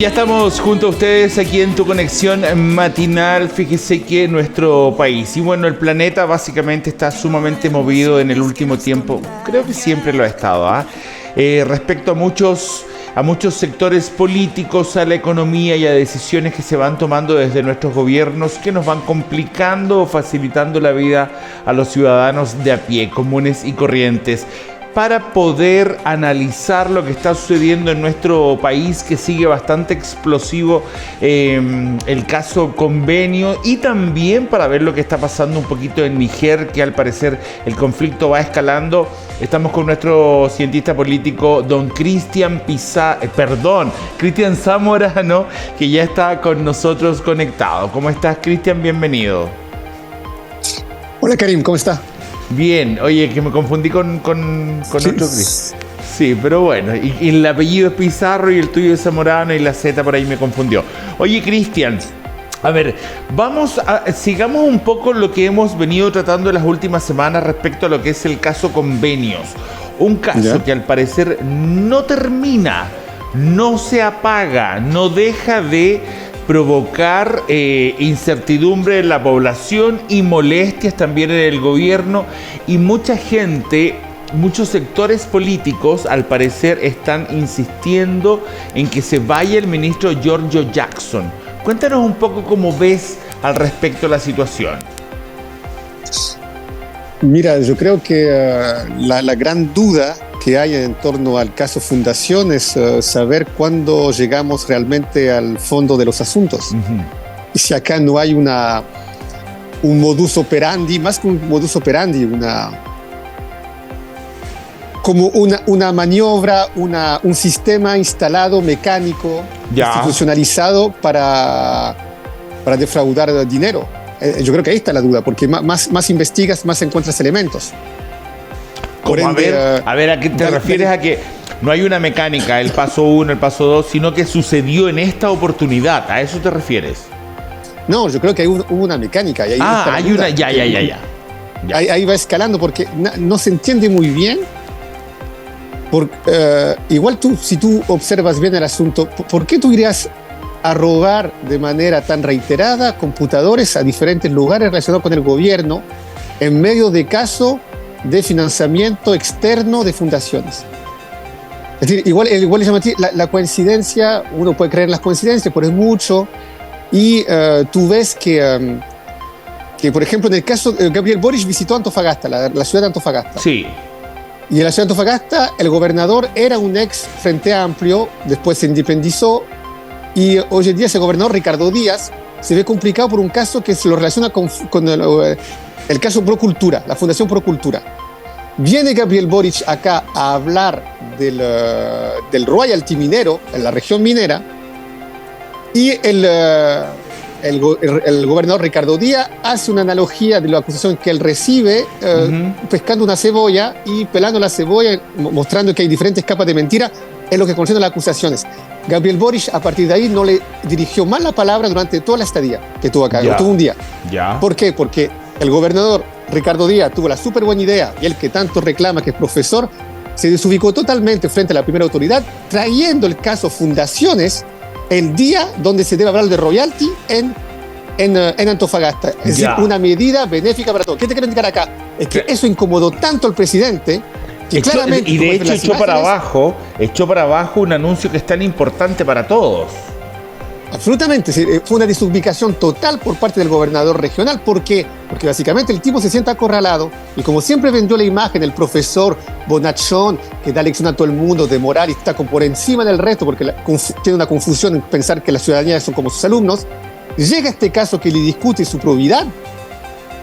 Ya estamos junto a ustedes aquí en tu conexión matinal. Fíjese que nuestro país y bueno, el planeta básicamente está sumamente movido en el último tiempo. Creo que siempre lo ha estado, respecto a muchos sectores políticos, a la economía y a decisiones que se van tomando desde nuestros gobiernos que nos van complicando o facilitando la vida a los ciudadanos de a pie, comunes y corrientes. Para poder analizar lo que está sucediendo en nuestro país, que sigue bastante explosivo, el caso Convenio, y también para ver lo que está pasando un poquito en Níger, que al parecer el conflicto va escalando. Estamos con nuestro cientista político, don Cristian Zamorano, que ya está con nosotros conectado. ¿Cómo estás, Cristian? Bienvenido. Hola, Karim, ¿cómo está? Bien, oye, que me confundí con Sí. otro Cris. Sí, pero bueno, y el apellido es Pizarro y el tuyo es Zamorano y la Z por ahí me confundió. Oye, Cristian, a ver, sigamos un poco lo que hemos venido tratando en las últimas semanas respecto a lo que es el caso Convenios. Un caso que al parecer no termina, no se apaga, no deja de provocar incertidumbre en la población y molestias también en el gobierno, y mucha gente, muchos sectores políticos al parecer están insistiendo en que se vaya el ministro Giorgio Jackson. Cuéntanos un poco cómo ves al respecto la situación. Mira, yo creo que la gran duda que hay en torno al caso Fundación es saber cuándo llegamos realmente al fondo de los asuntos. Y si acá no hay un modus operandi, más que un modus operandi, una maniobra, un sistema instalado, mecánico, institucionalizado para defraudar dinero. Yo creo que ahí está la duda, porque más investigas, más encuentras elementos. A ver, ¿a qué te refieres? A que no hay una mecánica, el paso 1, el paso 2, sino que sucedió en esta oportunidad. ¿A eso te refieres? No, yo creo que hubo una mecánica. Y ahí hay una, ya. Ahí va escalando, porque no se entiende muy bien. Igual si tú observas bien el asunto, ¿por qué tú irías a robar de manera tan reiterada computadores a diferentes lugares relacionados con el gobierno en medio de caso de financiamiento externo de fundaciones? Es decir, igual la coincidencia, uno puede creer en las coincidencias, pero es mucho. Y tú ves que, por ejemplo, en el caso de Gabriel Boric visitó Antofagasta, la ciudad de Antofagasta. Sí. Y en la ciudad de Antofagasta, el gobernador era un ex Frente Amplio, después se independizó, y hoy en día ese gobernador, Ricardo Díaz, se ve complicado por un caso que se lo relaciona con el caso Procultura, la Fundación Procultura. Viene Gabriel Boric acá a hablar del royalty minero en la región minera, y el gobernador Ricardo Díaz hace una analogía de la acusación que él recibe pescando una cebolla y pelando la cebolla, mostrando que hay diferentes capas de mentira en lo que concierne a las acusaciones. Gabriel Boric, a partir de ahí, no le dirigió más la palabra durante toda la estadía que tuvo acá. Tuvo un día. ¿Por qué? Porque el gobernador Ricardo Díaz tuvo la súper buena idea, y el que tanto reclama, que es profesor, se desubicó totalmente frente a la primera autoridad, trayendo el caso Fundaciones el día donde se debe hablar de royalty en Antofagasta. Es decir, una medida benéfica para todos. ¿Qué te quiero indicar acá? Es que eso incomodó tanto al presidente que claramente... Y de hecho echó para abajo un anuncio que es tan importante para todos. Absolutamente, fue una desubicación total por parte del gobernador regional. ¿Por qué? Porque básicamente el tipo se siente acorralado, y como siempre vendió la imagen del profesor bonachón que da lección a todo el mundo de moral y está por encima del resto, porque tiene una confusión en pensar que la ciudadanía son como sus alumnos, llega este caso que le discute su probidad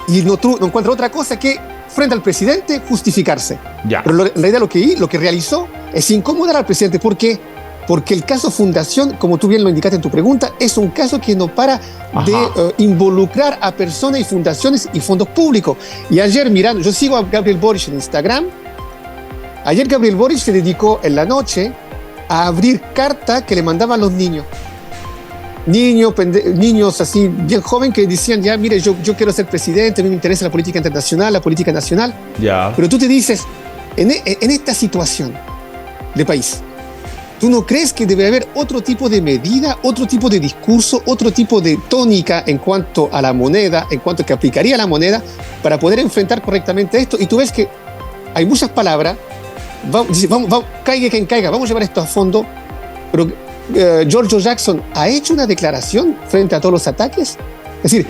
y no encuentra otra cosa que, frente al presidente, justificarse. Pero en realidad lo que realizó es incomodar al presidente. ¿Por qué? Porque el caso Fundación, como tú bien lo indicaste en tu pregunta, es un caso que no para de involucrar a personas y fundaciones y fondos públicos. Y ayer, mirando, yo sigo a Gabriel Boric en Instagram. Ayer Gabriel Boric se dedicó en la noche a abrir cartas que le mandaban los niños. Niños así, bien jóvenes, que decían, ya, mire, yo quiero ser presidente, a mí me interesa la política internacional, la política nacional. Pero tú te dices, en esta situación de país, ¿Tú no crees que debe haber otro tipo de medida, otro tipo de discurso, otro tipo de tónica en cuanto a la moneda, en cuanto a que aplicaría la moneda para poder enfrentar correctamente esto? Y tú ves que hay muchas palabras, caiga quien caiga, vamos a llevar esto a fondo, pero Giorgio Jackson ha hecho una declaración frente a todos los ataques. Es decir,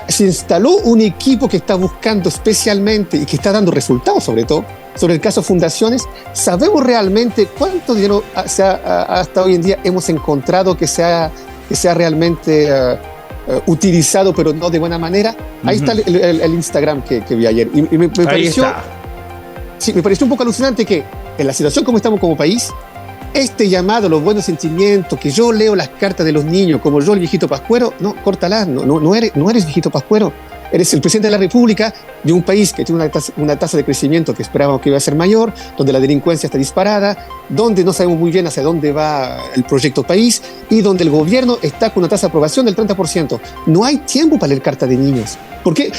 se instaló un equipo que está buscando especialmente y que está dando resultados, sobre todo, sobre el caso Fundaciones. ¿Sabemos realmente cuánto dinero hasta hoy en día hemos encontrado que sea realmente utilizado, pero no de buena manera? Ahí está el Instagram que vi ayer. Y me pareció, sí, me pareció un poco alucinante que en la situación como estamos como país, este llamado a los buenos sentimientos, que yo leo las cartas de los niños como yo el viejito pascuero, no, córtala, no eres viejito pascuero. Eres el presidente de la República de un país que tiene una tasa de crecimiento que esperábamos que iba a ser mayor, donde la delincuencia está disparada, donde no sabemos muy bien hacia dónde va el proyecto país y donde el gobierno está con una tasa de aprobación del 30%. No hay tiempo para leer cartas de niños. ¿Por qué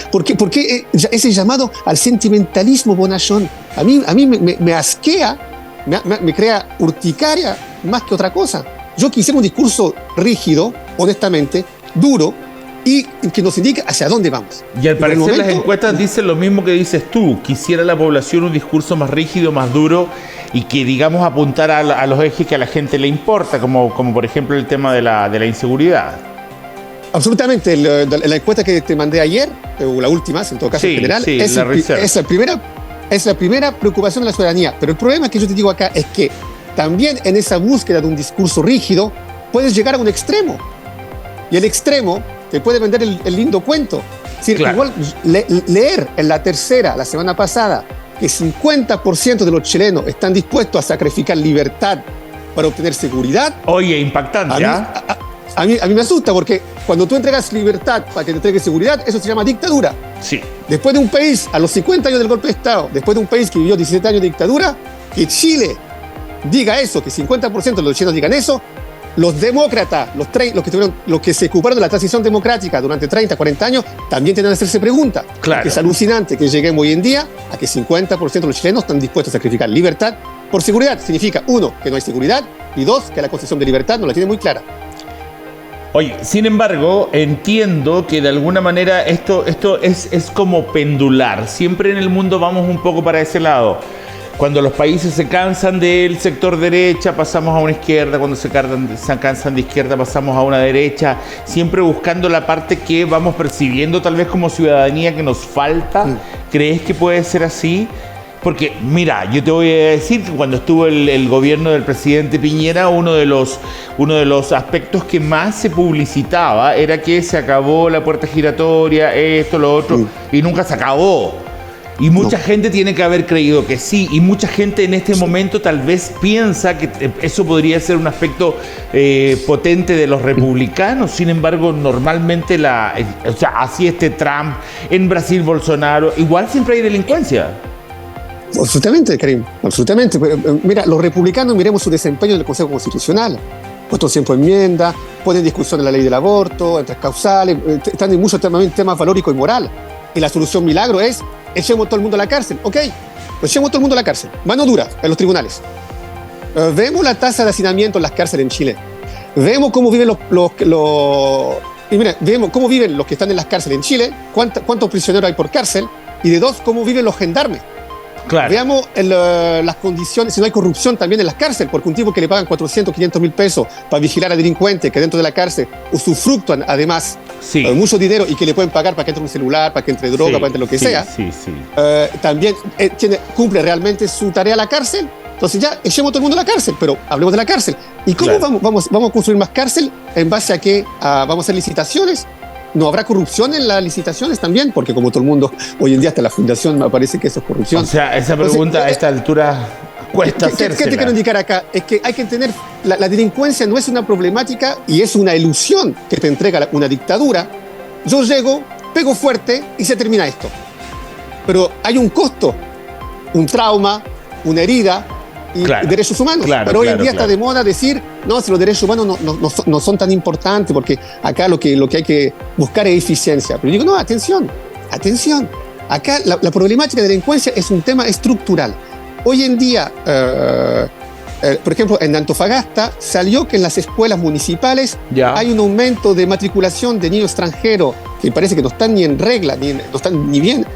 ese llamado al sentimentalismo bonachón? A mí me asquea, me crea urticaria más que otra cosa. Yo quisiera un discurso rígido, honestamente, duro, y que nos indique hacia dónde vamos. Y al parecer las encuestas dicen lo mismo que dices tú. Quisiera la población un discurso más rígido, más duro y que, digamos, apuntar a los ejes que a la gente le importa, como por ejemplo el tema de la inseguridad. Absolutamente. La encuesta que te mandé ayer, o la última, en todo caso, en general, es la primera preocupación de la ciudadanía. Pero el problema que yo te digo acá es que también en esa búsqueda de un discurso rígido puedes llegar a un extremo. Y el extremo te puede vender el lindo cuento. Es decir, igual leer en La Tercera, la semana pasada, que 50% de los chilenos están dispuestos a sacrificar libertad para obtener seguridad. Oye, impactante, a mí me asusta, porque cuando tú entregas libertad para que te entregue seguridad, eso se llama dictadura. Sí. Después de un país, a los 50 años del golpe de Estado, después de un país que vivió 17 años de dictadura, que Chile diga eso, que 50% de los chilenos digan eso, los demócratas, los que se ocuparon de la transición democrática durante 30, 40 años, también tienen que hacerse preguntas. Claro. Que es alucinante que lleguemos hoy en día a que 50% de los chilenos están dispuestos a sacrificar libertad por seguridad. Significa, uno, que no hay seguridad, y dos, que la concepción de libertad no la tiene muy clara. Oye, sin embargo, entiendo que de alguna manera esto es como pendular. Siempre en el mundo vamos un poco para ese lado. Cuando los países se cansan del sector derecha, pasamos a una izquierda. Cuando se cansan de izquierda, pasamos a una derecha. Siempre buscando la parte que vamos percibiendo tal vez como ciudadanía que nos falta. ¿Crees que puede ser así? Porque, mira, yo te voy a decir que cuando estuvo el gobierno del presidente Piñera, uno de los aspectos que más se publicitaba era que se acabó la puerta giratoria, esto, lo otro, y nunca se acabó. Y mucha gente tiene que haber creído que sí, y mucha gente en este momento tal vez piensa que eso podría ser un aspecto potente de los republicanos. Sin embargo, normalmente así esté Trump, en Brasil Bolsonaro, igual siempre hay delincuencia. Absolutamente, Karim, absolutamente. Mira, los republicanos, miremos su desempeño en el Consejo Constitucional. Puesto siempre enmienda, ponen en discusión la ley del aborto, entre causales, están en muchos temas valóricos y moral. Y la solución milagro es: echemos todo el mundo a la cárcel. Ok, pues echemos todo el mundo a la cárcel. Mano dura en los tribunales. Vemos la tasa de hacinamiento en las cárceles en Chile. Vemos cómo viven y mira, vemos cómo viven los que están en las cárceles en Chile, cuántos prisioneros hay por cárcel, y de dos, cómo viven los gendarmes. Claro. Veamos las condiciones, si no hay corrupción también en las cárceles, porque un tipo que le pagan 400, 500 mil pesos para vigilar a delincuentes que dentro de la cárcel usufructúan además mucho dinero y que le pueden pagar para que entre un celular, para que entre droga, para que entre lo que sea. También cumple realmente su tarea la cárcel. Entonces ya echemos todo el mundo a la cárcel, pero hablemos de la cárcel. ¿Y cómo vamos a construir más cárcel? ¿En base a qué? ¿Vamos a hacer licitaciones? ¿No habrá corrupción en las licitaciones también? Porque como todo el mundo, hoy en día hasta la fundación me parece que eso es corrupción. O sea, esa pregunta a esta altura cuesta hacérsela. ¿Qué te quiero indicar acá? Es que hay que entender, la delincuencia no es una problemática y es una ilusión que te entrega una dictadura. Yo llego, pego fuerte y se termina esto. Pero hay un costo, un trauma, una herida y derechos humanos. Pero hoy en día está de moda decir, no, si los derechos humanos no son tan importantes, porque acá lo que hay que buscar es eficiencia. Pero yo digo, no, atención. Acá la problemática de delincuencia es un tema estructural. Hoy en día por ejemplo, en Antofagasta salió que en las escuelas municipales Ya. hay un aumento de matriculación de niños extranjeros que parece que no están ni en regla, no están ni bien,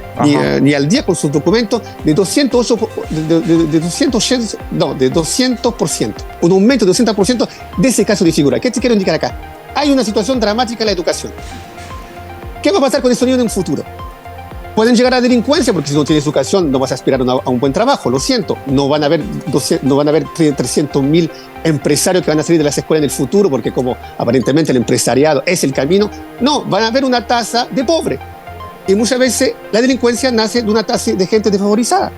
ni al día con sus documentos, de 208, de 280, no, de 200%. Un aumento de 200% de ese caso de figura. ¿Qué te quiero indicar acá? Hay una situación dramática en la educación. ¿Qué va a pasar con estos niños en un futuro? Pueden llegar a la delincuencia porque si no tienes educación no vas a aspirar a un buen trabajo, lo siento. No van a haber 300.000 empresarios que van a salir de las escuelas en el futuro porque como aparentemente el empresariado es el camino. No, van a haber una tasa de pobre. Y muchas veces la delincuencia nace de una tasa de gente desfavorizada.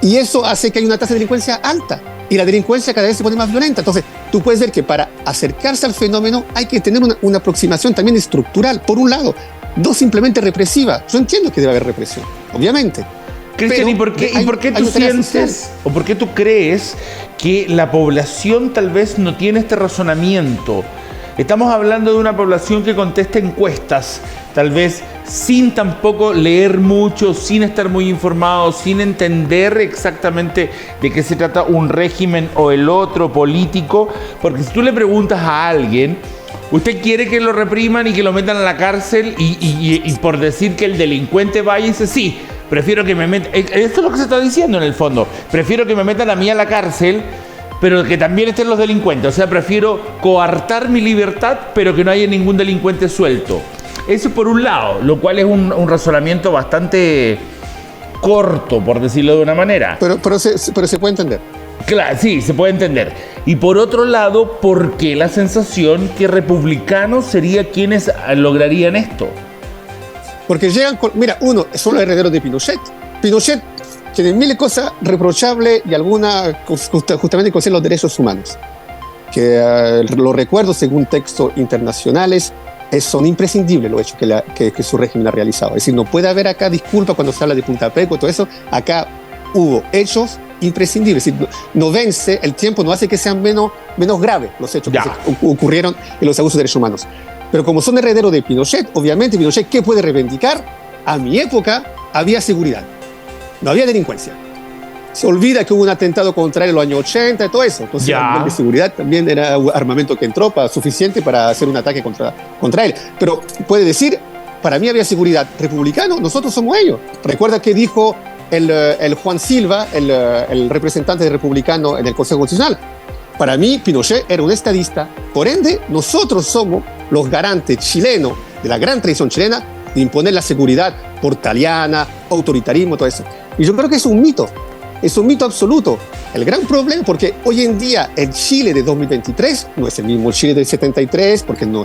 Y eso hace que haya una tasa de delincuencia alta. Y la delincuencia cada vez se pone más violenta. Entonces, tú puedes ver que para acercarse al fenómeno hay que tener una aproximación también estructural, por un lado, no simplemente represiva. Yo entiendo que debe haber represión, obviamente. Cristian, ¿y por qué tú sientes o por qué tú crees que la población tal vez no tiene este razonamiento? Estamos hablando de una población que contesta encuestas, tal vez sin tampoco leer mucho, sin estar muy informado, sin entender exactamente de qué se trata un régimen o el otro político, porque si tú le preguntas a alguien, usted quiere que lo repriman y que lo metan a la cárcel y por decir que el delincuente vaya y dice, sí, prefiero que me metan, esto es lo que se está diciendo en el fondo, prefiero que me metan a mí a la cárcel, pero que también estén los delincuentes. O sea, prefiero coartar mi libertad, pero que no haya ningún delincuente suelto. Eso por un lado, lo cual es un razonamiento bastante corto, por decirlo de una manera. Pero se puede entender. Claro, sí, se puede entender. Y por otro lado, ¿por qué la sensación que republicanos serían quienes lograrían esto? Porque llegan con... Mira, uno, son los herederos de Pinochet. Pinochet tiene mil de cosas reprochables y algunas justamente con los derechos humanos. Que los recuerdos, según textos internacionales, son imprescindibles los hechos que su régimen ha realizado. Es decir, no puede haber acá disculpa cuando se habla de Punta Peco, todo eso. Acá hubo hechos imprescindibles. Es decir, no vence, el tiempo no hace que sean menos graves los hechos que ocurrieron en los abusos de derechos humanos. Pero como son herederos de Pinochet, obviamente Pinochet, ¿qué puede reivindicar? A mi época había seguridad, no había delincuencia. Se olvida que hubo un atentado contra él en los años 80 y todo eso. Entonces, el nivel de seguridad también era armamento que entró suficiente para hacer un ataque contra él. Pero puede decir, para mí había seguridad. Republicano, nosotros somos ellos. Recuerda que dijo el Juan Silva, el representante republicano en el Consejo Constitucional. Para mí, Pinochet era un estadista. Por ende, nosotros somos los garantes chilenos de la gran tradición chilena de imponer la seguridad portaliana, autoritarismo, todo eso. Y yo creo que es un mito. Es un mito absoluto. El gran problema, porque hoy en día el Chile de 2023 no es el mismo Chile del 73, porque no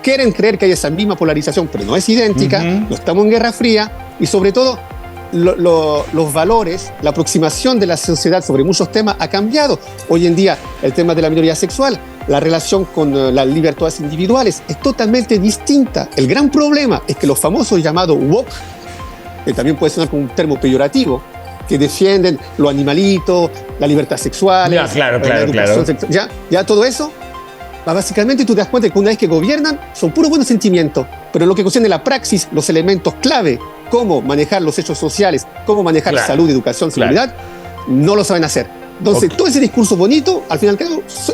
quieren creer que hay esa misma polarización, pero no es idéntica, no estamos en Guerra Fría, y sobre todo los valores, la aproximación de la sociedad sobre muchos temas ha cambiado. Hoy en día el tema de la minoría sexual, la relación con las libertades individuales es totalmente distinta. El gran problema es que los famosos llamados woke, que también puede sonar como un termo peyorativo, que defienden lo animalito, la libertad sexual, claro. Ya todo eso, básicamente tú te das cuenta que una vez que gobiernan son puros buenos sentimientos, pero lo que concierne la praxis, los elementos clave, cómo manejar los hechos sociales, cómo manejar salud, educación, seguridad, no lo saben hacer. Entonces, todo ese discurso bonito, al final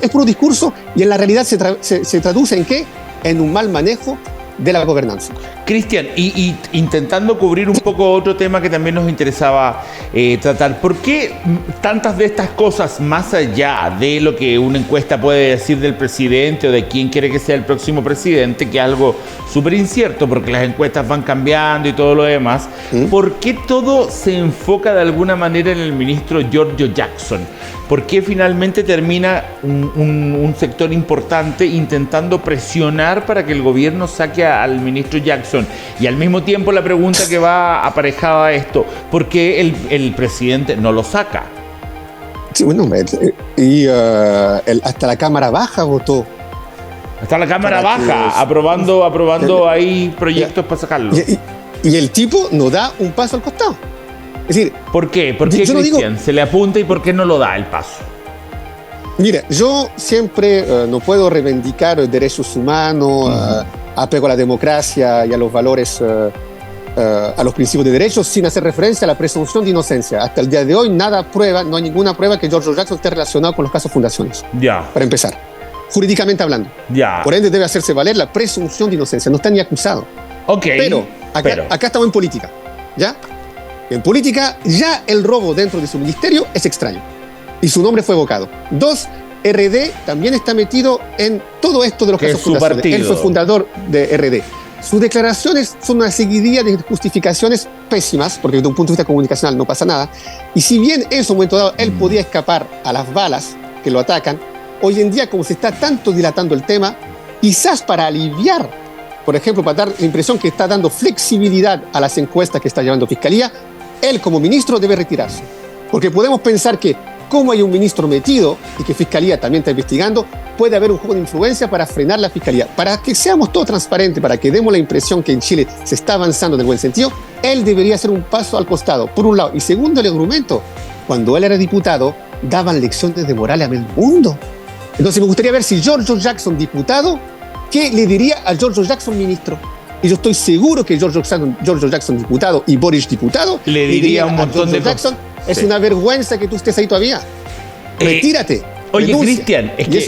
es puro discurso y en la realidad se traduce en ¿qué? En un mal manejo de la gobernanza. Cristian, y intentando cubrir un poco otro tema que también nos interesaba tratar, ¿por qué tantas de estas cosas, más allá de lo que una encuesta puede decir del presidente o de quién quiere que sea el próximo presidente, que es algo súper incierto porque las encuestas van cambiando y todo lo demás, ¿por qué todo se enfoca de alguna manera en el ministro Giorgio Jackson? ¿Por qué finalmente termina un sector importante intentando presionar para que el gobierno saque al ministro Jackson? Y al mismo tiempo la pregunta que va aparejada a esto, ¿por qué el presidente no lo saca? Sí, bueno, y hasta la Cámara Baja votó. Hasta la Cámara Baja, aprobando ahí proyectos para sacarlo. Y el tipo no da un paso al costado. Es decir, ¿por qué? ¿Por qué, Cristian? ¿Se le apunta y por qué no lo da el paso? Mira, yo siempre no puedo reivindicar derechos humanos, apego a la democracia y a los valores a los principios de derecho sin hacer referencia a la presunción de inocencia. Hasta el día de hoy no hay ninguna prueba que George Jackson esté relacionado con los casos fundaciones. Para empezar, jurídicamente hablando. Por ende debe hacerse valer la presunción de inocencia. No está ni acusado. Pero acá estamos en política. ¿Ya? En política ya el robo dentro de su ministerio es extraño. Y su nombre fue evocado. 2, RD también está metido en todo esto de los casos fundaciones. Él fue fundador de RD. Sus declaraciones son una seguidilla de justificaciones pésimas, porque desde un punto de vista comunicacional no pasa nada. Y si bien en su momento dado él podía escapar a las balas que lo atacan, hoy en día, como se está tanto dilatando el tema, quizás para aliviar, por ejemplo, para dar la impresión que está dando flexibilidad a las encuestas que está llevando Fiscalía, él como ministro debe retirarse. Porque podemos pensar que, como hay un ministro metido y que Fiscalía también está investigando, puede haber un juego de influencia para frenar la Fiscalía. Para que seamos todos transparentes, para que demos la impresión que en Chile se está avanzando en el buen sentido, él debería hacer un paso al costado, por un lado. Y segundo, el argumento, cuando él era diputado, daban lecciones de moral a medio mundo. Entonces me gustaría ver si George Jackson, diputado, ¿qué le diría a George Jackson, ministro? Y yo estoy seguro que George Jackson, diputado, y Boris, diputado, le diría un montón de cosas. Es una vergüenza que tú estés ahí todavía. Retírate. Oye, Cristian, es que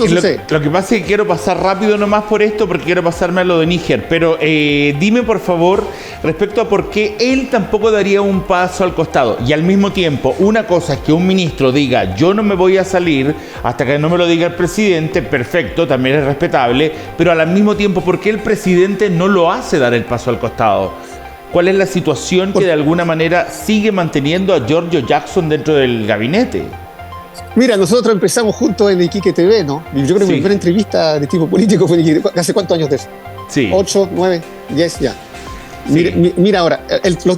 lo que pasa es que quiero pasar rápido nomás por esto, porque quiero pasarme a lo de Níger, pero dime por favor respecto a por qué él tampoco daría un paso al costado. Y al mismo tiempo, una cosa es que un ministro diga, yo no me voy a salir hasta que no me lo diga el presidente, perfecto, también es respetable, pero al mismo tiempo, ¿por qué el presidente no lo hace dar el paso al costado? ¿Cuál es la situación que de alguna manera sigue manteniendo a Giorgio Jackson dentro del gabinete? Mira, nosotros empezamos juntos en Iquique TV, ¿no? Yo creo que mi primera entrevista de tipo político fue en Iquique. ¿Hace cuántos años de eso? Sí. 8, 9, 10, ya. Sí. Mira ahora,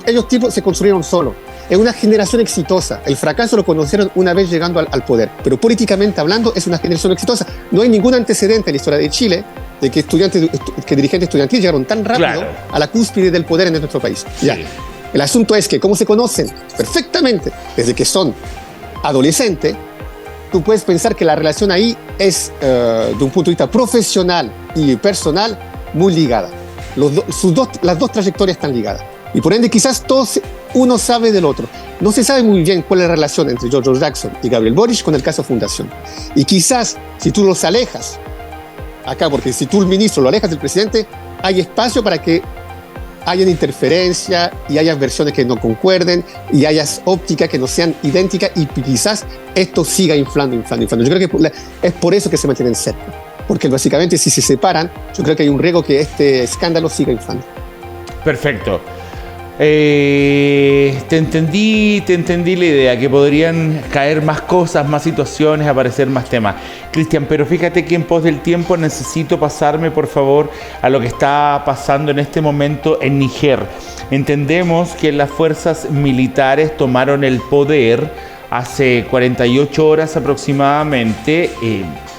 ellos tipos se construyeron solos. Es una generación exitosa. El fracaso lo conocieron una vez llegando al poder. Pero políticamente hablando, es una generación exitosa. No hay ningún antecedente en la historia de Chile de que dirigentes estudiantiles llegaron tan rápido a la cúspide del poder en nuestro país. Sí. Ya. El asunto es que, como se conocen perfectamente desde que son adolescentes, tú puedes pensar que la relación ahí es, de un punto de vista profesional y personal, muy ligada. Las dos trayectorias están ligadas. Y por ende, quizás uno sabe del otro. No se sabe muy bien cuál es la relación entre George Jackson y Gabriel Boric con el caso Fundación. Y quizás, si tú los alejas, acá, porque si tú, el ministro, lo alejas del presidente, hay espacio para que hayan interferencia y haya versiones que no concuerden y haya ópticas que no sean idénticas y quizás esto siga inflando. Yo creo que es por eso que se mantienen cerca, porque básicamente si se separan, yo creo que hay un riesgo que este escándalo siga inflando. Perfecto. Te entendí la idea, que podrían caer más cosas, más situaciones, aparecer más temas. Cristian, pero fíjate que en pos del tiempo necesito pasarme, por favor, a lo que está pasando en este momento en Níger. Entendemos que las fuerzas militares tomaron el poder hace 48 horas aproximadamente,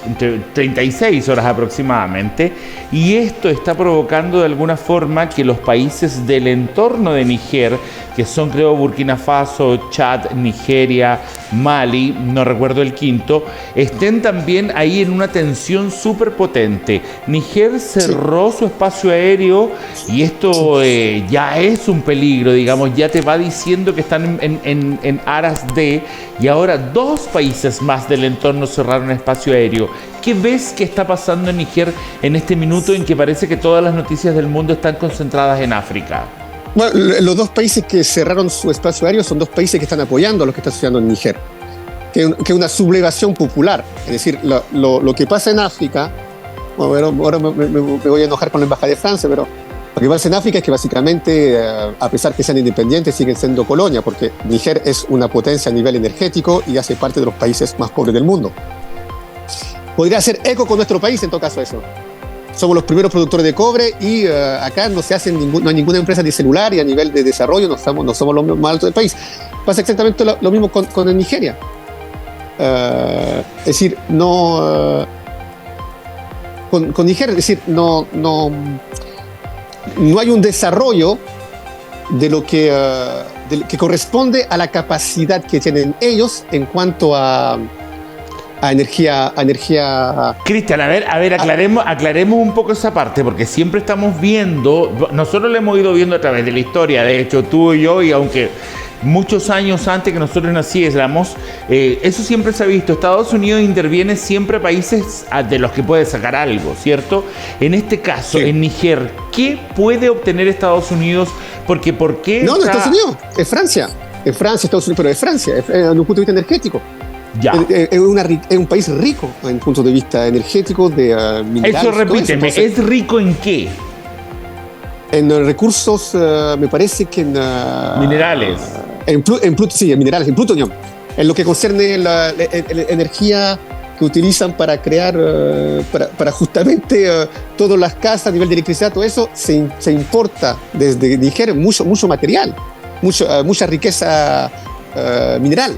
entre 36 horas aproximadamente, y esto está provocando de alguna forma que los países del entorno de Níger, que son creo Burkina Faso, Chad, Nigeria, Mali, no recuerdo el quinto, estén también ahí en una tensión súper potente. Níger cerró su espacio aéreo y esto ya es un peligro, digamos, ya te va diciendo que están en aras de, y ahora 2 países más del entorno cerraron espacio aéreo. ¿Qué ves que está pasando en Níger en este minuto en que parece que todas las noticias del mundo están concentradas en África? Bueno, los 2 países que cerraron su espacio aéreo son 2 países que están apoyando a lo que está sucediendo en Níger, que es una sublevación popular. Es decir, lo que pasa en África, bueno, ahora me voy a enojar con la Embajada de Francia, pero lo que pasa en África es que básicamente, a pesar que sean independientes, siguen siendo colonia, porque Níger es una potencia a nivel energético y hace parte de los países más pobres del mundo. Podría hacer eco con nuestro país en todo caso eso. Somos los primeros productores de cobre y acá no hay ninguna empresa de celular y a nivel de desarrollo no somos los más altos del país. Pasa exactamente lo mismo con Nigeria. Es decir, con Nigeria, es decir, no hay un desarrollo de lo que corresponde a la capacidad que tienen ellos en cuanto a a energía. Cristian, a ver, aclaremos un poco esa parte, porque siempre estamos viendo, nosotros lo hemos ido viendo a través de la historia, de hecho tú y yo, y aunque muchos años antes que nosotros naciéramos, eso siempre se ha visto. Estados Unidos interviene siempre a países de los que puede sacar algo, ¿cierto? En este caso, sí. En Níger, ¿qué puede obtener Estados Unidos? Porque ¿por qué? No, Estados Unidos, es Francia. Es Francia, Estados Unidos, pero es Francia, desde un punto de vista energético. Ya. Es un país rico en punto de vista energético, de minerales. Eso repíteme, ¿es rico en qué? En recursos, me parece que en... minerales. Sí, en minerales, en plutonio. En lo que concierne la energía que utilizan para crear, para justamente todas las casas a nivel de electricidad, todo eso se importa desde Níger mucho material, mucha riqueza mineral.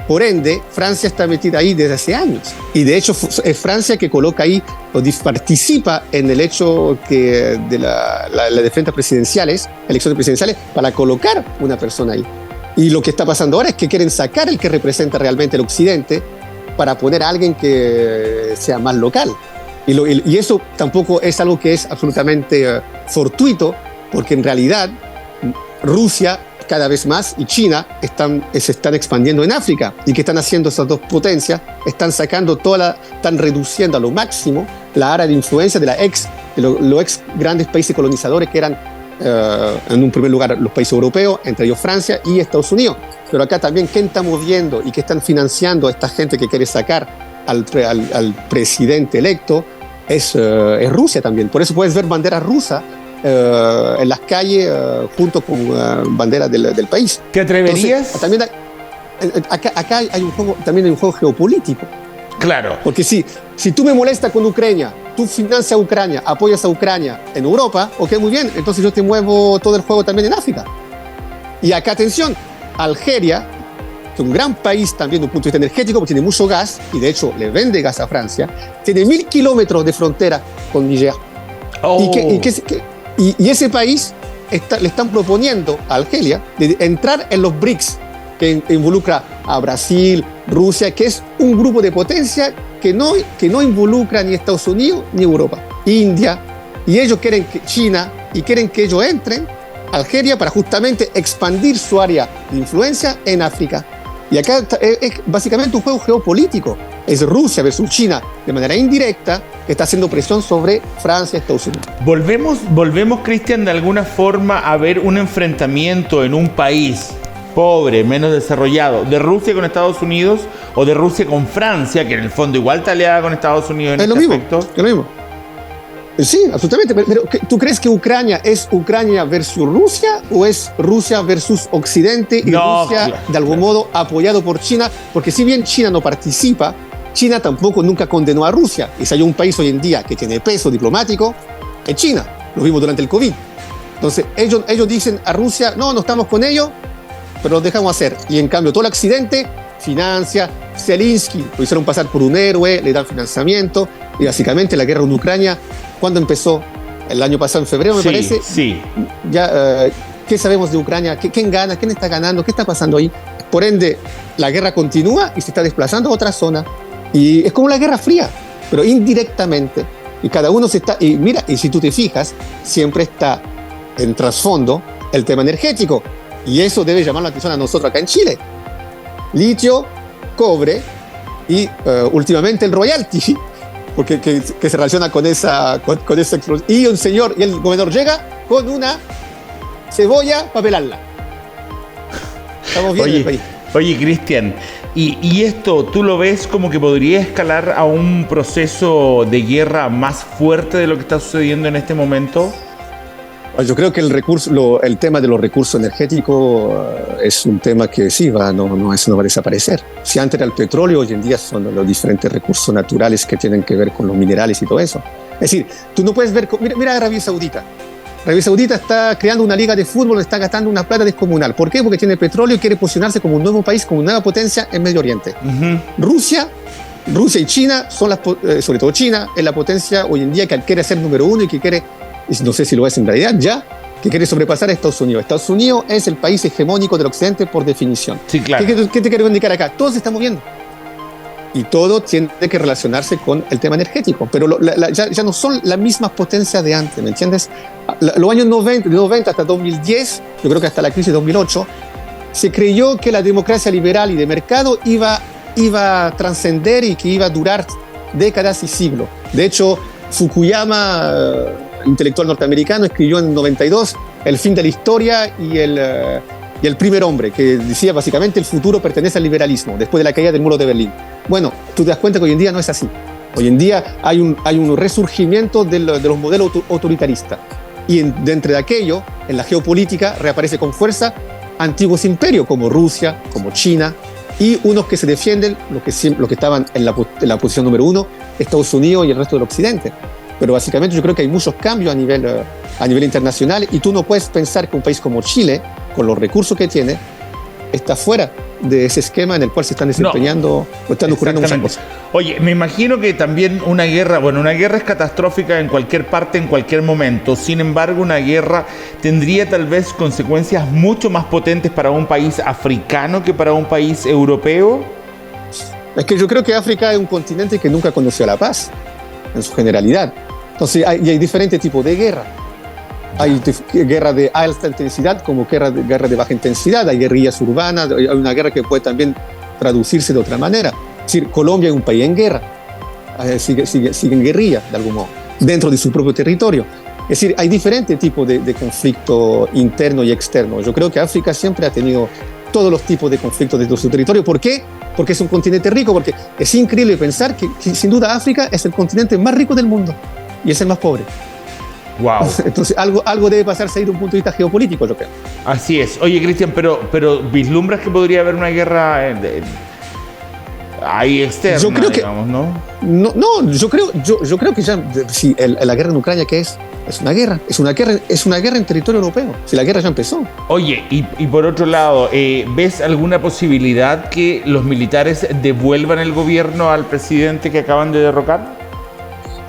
Por ende, Francia está metida ahí desde hace años. Y de hecho es Francia que coloca ahí, o participa en el hecho de las defensas presidenciales, elecciones presidenciales, para colocar una persona ahí. Y lo que está pasando ahora es que quieren sacar el que representa realmente el occidente para poner a alguien que sea más local. Y eso tampoco es algo que es absolutamente fortuito, porque en realidad Rusia cada vez más y China se están expandiendo en África. ¿Y qué están haciendo esas dos potencias? Están reduciendo a lo máximo la área de influencia de los ex grandes países colonizadores que eran, en un primer lugar, los países europeos, entre ellos Francia y Estados Unidos. Pero acá también, ¿quién está moviendo y qué están financiando a esta gente que quiere sacar al presidente electo? Es Rusia también. Por eso puedes ver banderas rusas en las calles junto con banderas del país. ¿Te atreverías? Entonces, también acá hay un juego geopolítico. Claro. Porque si tú me molestas con Ucrania, tú financias a Ucrania, apoyas a Ucrania en Europa, ok, muy bien, entonces yo te muevo todo el juego también en África. Y acá, atención, Algeria, que es un gran país también de un punto de vista energético, porque tiene mucho gas, y de hecho le vende gas a Francia, tiene 1000 kilómetros de frontera con Níger. Oh. Y ese país le están proponiendo a Argelia de entrar en los BRICS, que involucra a Brasil, Rusia, que es un grupo de potencia que no involucra ni Estados Unidos ni Europa, India, y ellos quieren que China, y quieren que ellos entren a Argelia para justamente expandir su área de influencia en África. Y acá es básicamente un juego geopolítico. Es Rusia versus China de manera indirecta que está haciendo presión sobre Francia y Estados Unidos. Volvemos, Cristian, de alguna forma a ver un enfrentamiento en un país pobre, menos desarrollado, de Rusia con Estados Unidos o de Rusia con Francia, que en el fondo igual está aliada con Estados Unidos en este aspecto. Es lo mismo. Sí, absolutamente. Pero ¿tú crees que Ucrania es Ucrania versus Rusia o es Rusia versus Occidente y Rusia de algún modo apoyado por China? Porque si bien China no participa, China tampoco nunca condenó a Rusia. Y si hay un país hoy en día que tiene peso diplomático, es China. Lo vimos durante el COVID. Entonces ellos dicen a Rusia, no estamos con ellos, pero lo dejamos hacer. Y en cambio todo el Occidente financia, Zelensky lo hicieron pasar por un héroe, le dan financiamiento, y básicamente la guerra en Ucrania, ¿cuándo empezó? El año pasado, en febrero, me parece. Sí. Ya, ¿qué sabemos de Ucrania? ¿Quién gana? ¿Quién está ganando? ¿Qué está pasando ahí? Por ende, la guerra continúa y se está desplazando a otra zona. Y es como la Guerra Fría, pero indirectamente. Y cada uno y mira, y si tú te fijas, siempre está en trasfondo el tema energético. Y eso debe llamar la atención a nosotros acá en Chile. Litio, cobre y últimamente el royalty, porque que se relaciona con esa explosión. Y el gobernador llega con una cebolla para pelarla. Estamos bien en el país. Oye, Cristian, ¿y esto tú lo ves como que podría escalar a un proceso de guerra más fuerte de lo que está sucediendo en este momento? Yo creo que el tema de los recursos energéticos es un tema que sí eso no va a desaparecer. Si antes era el petróleo, hoy en día son los diferentes recursos naturales que tienen que ver con los minerales y todo eso. Es decir, tú no puedes ver... Mira a Arabia Saudita. Arabia Saudita está creando una liga de fútbol, está gastando una plata descomunal. ¿Por qué? Porque tiene petróleo y quiere posicionarse como un nuevo país, como una nueva potencia en Medio Oriente. Uh-huh. Rusia y China, sobre todo China, es la potencia hoy en día que quiere ser número uno y que quiere... no sé si lo es en realidad ya, que quiere sobrepasar a Estados Unidos. Estados Unidos es el país hegemónico del Occidente por definición. Sí, claro. ¿Qué te quiero indicar acá? Todo se está moviendo. Y todo tiene que relacionarse con el tema energético. Pero ya no son las mismas potencias de antes, ¿me entiendes? Los años 90, de 90 hasta 2010, yo creo que hasta la crisis de 2008, se creyó que la democracia liberal y de mercado iba a trascender y que iba a durar décadas y siglos. De hecho, Fukuyama, intelectual norteamericano, escribió en 92 El fin de la historia y el primer hombre, que decía básicamente el futuro pertenece al liberalismo, después de la caída del muro de Berlín. Bueno, tú te das cuenta que hoy en día no es así. Hoy en día hay un resurgimiento de los modelos autoritaristas. Y dentro de aquello, en la geopolítica, reaparece con fuerza antiguos imperios como Rusia, como China, y unos que se defienden, los que estaban en la posición número 1, Estados Unidos y el resto del Occidente. Pero básicamente yo creo que hay muchos cambios a nivel internacional, y tú no puedes pensar que un país como Chile, con los recursos que tiene, está fuera de ese esquema en el cual se están desempeñando o están ocurriendo muchas cosas. Oye, me imagino que también una guerra es catastrófica en cualquier parte, en cualquier momento. Sin embargo, una guerra tendría tal vez consecuencias mucho más potentes para un país africano que para un país europeo. Es que yo creo que África es un continente que nunca conoció la paz, en su generalidad. Entonces hay diferentes tipos de guerra. Hay guerra de alta intensidad como guerra de baja intensidad, hay guerrillas urbanas, hay una guerra que puede también traducirse de otra manera. Es decir, Colombia es un país en guerra, sigue en guerrilla de algún modo, dentro de su propio territorio. Es decir, hay diferentes tipos de conflicto interno y externo. Yo creo que África siempre ha tenido todos los tipos de conflictos dentro de su territorio. ¿Por qué? Porque es un continente rico, porque es increíble pensar que sin duda África es el continente más rico del mundo y es el más pobre. Wow. Entonces algo debe pasarse ahí de un punto de vista geopolítico, yo creo. Así es. Oye, Cristian, pero ¿vislumbras que podría haber una guerra ahí externa, yo creo digamos, ¿no? No, yo creo que ya, si la guerra en Ucrania, ¿qué es? Es una guerra en territorio europeo. Si la guerra ya empezó. Oye, y por otro lado, ¿ves alguna posibilidad que los militares devuelvan el gobierno al presidente que acaban de derrocar?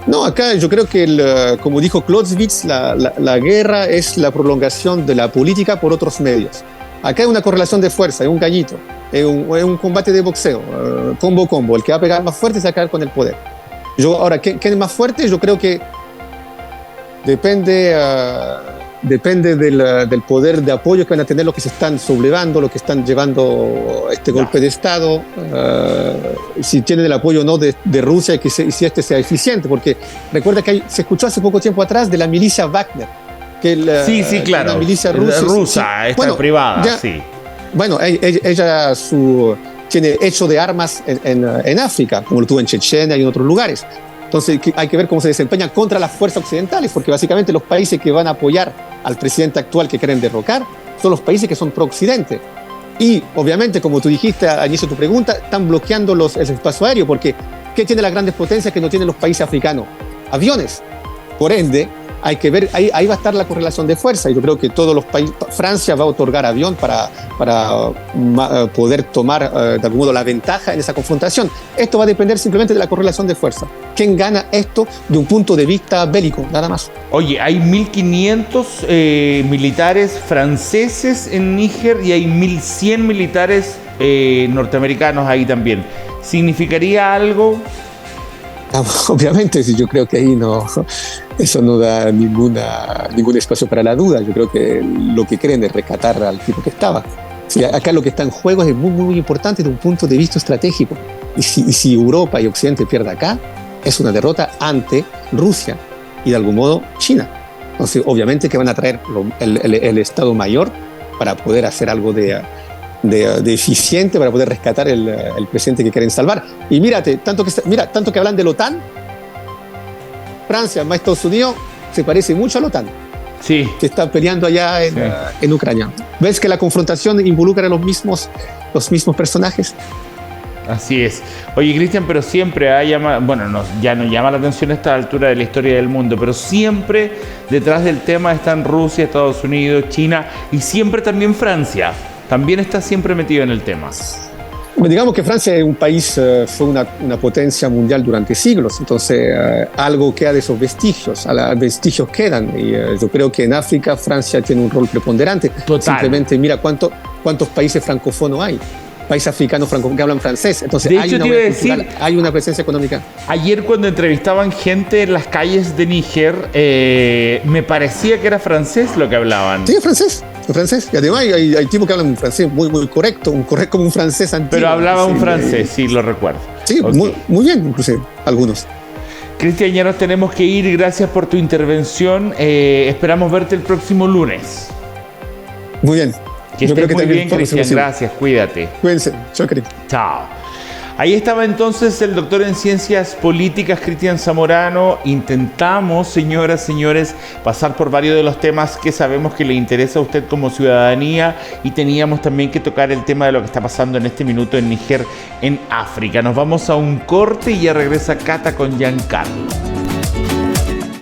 No, acá yo creo que, como dijo Clausewitz, la guerra es la prolongación de la política por otros medios. Acá hay una correlación de fuerza, es un gallito, es un combate de boxeo, combo. El que va a pegar más fuerte se va a quedar con el poder. Ahora, ¿quién es más fuerte? Yo creo que depende del poder de apoyo que van a tener los que se están sublevando, los que están llevando este golpe de Estado, si tienen el apoyo o no de Rusia, y si este sea eficiente, porque recuerda que se escuchó hace poco tiempo atrás de la milicia Wagner, sí, claro, una milicia rusa, esta privada, sí. Bueno, ella tiene hecho de armas en África, como lo tuvo en Chechenia y en otros lugares. Entonces hay que ver cómo se desempeñan contra las fuerzas occidentales, porque básicamente los países que van a apoyar al presidente actual que quieren derrocar son los países que son pro-occidente. Y obviamente, como tú dijiste al inicio de tu pregunta, están bloqueando el espacio aéreo, porque ¿qué tienen las grandes potencias que no tienen los países africanos? Aviones. Por ende, hay que ver, ahí va a estar la correlación de fuerza, y yo creo que todos los países, Francia va a otorgar avión para poder tomar de algún modo la ventaja en esa confrontación. Esto va a depender simplemente de la correlación de fuerza. ¿Quién gana esto de un punto de vista bélico? Nada más. Oye, hay 1.500 militares franceses en Níger y hay 1.100 militares norteamericanos ahí también. ¿Significaría algo? Obviamente, sí, yo creo que ahí eso no da ningún espacio para la duda. Yo creo que lo que quieren es rescatar al tipo que estaba. Sí, acá lo que está en juego es muy, muy importante desde un punto de vista estratégico. Y si Europa y Occidente pierden acá, es una derrota ante Rusia y de algún modo China. Entonces, obviamente que van a traer el Estado Mayor para poder hacer algo de eficiente, para poder rescatar el presidente que quieren salvar. Y tanto que hablan de la OTAN, Francia más Estados Unidos se parece mucho a la OTAN. Sí. Que está peleando allá en Ucrania. ¿Ves que la confrontación involucra a los mismos personajes? Así es. Oye, Cristian, pero siempre ya nos llama la atención a esta altura de la historia del mundo, pero siempre detrás del tema están Rusia, Estados Unidos, China y siempre también Francia. También está siempre metido en el tema. Digamos que Francia es un país, fue una potencia mundial durante siglos, entonces algo queda de esos vestigios, vestigios quedan, y yo creo que en África Francia tiene un rol preponderante. Total. Simplemente mira cuántos países francófonos hay. países africanos que hablan francés. Entonces De hay hecho, una te iba a huella decir, cultural, hay una presencia económica. ayer cuando entrevistaban gente en las calles de Níger, me parecía que era francés lo que hablaban. Sí, es francés. Es francés. Y además hay tipos que hablan francés muy, muy correcto, como un francés antiguo. Pero hablaba un Sí, francés, sí, lo recuerdo. Sí, Ok. muy bien, inclusive, algunos. Cristian, ya nos tenemos que ir. Gracias por tu intervención. Esperamos verte el próximo lunes. Muy bien. Que Yo creo estés que muy también bien, todos Cristian. hacemos Gracias, cuídate. así. Cuídense. Chao, querido. Chao. Ahí estaba entonces el doctor en Ciencias Políticas, Cristian Zamorano. Intentamos, señoras, señores, pasar por varios de los temas que sabemos que le interesa a usted como ciudadanía, y teníamos también que tocar el tema de lo que está pasando en este minuto en Níger, en África. Nos vamos a un corte y ya regresa Cata con Giancarlo.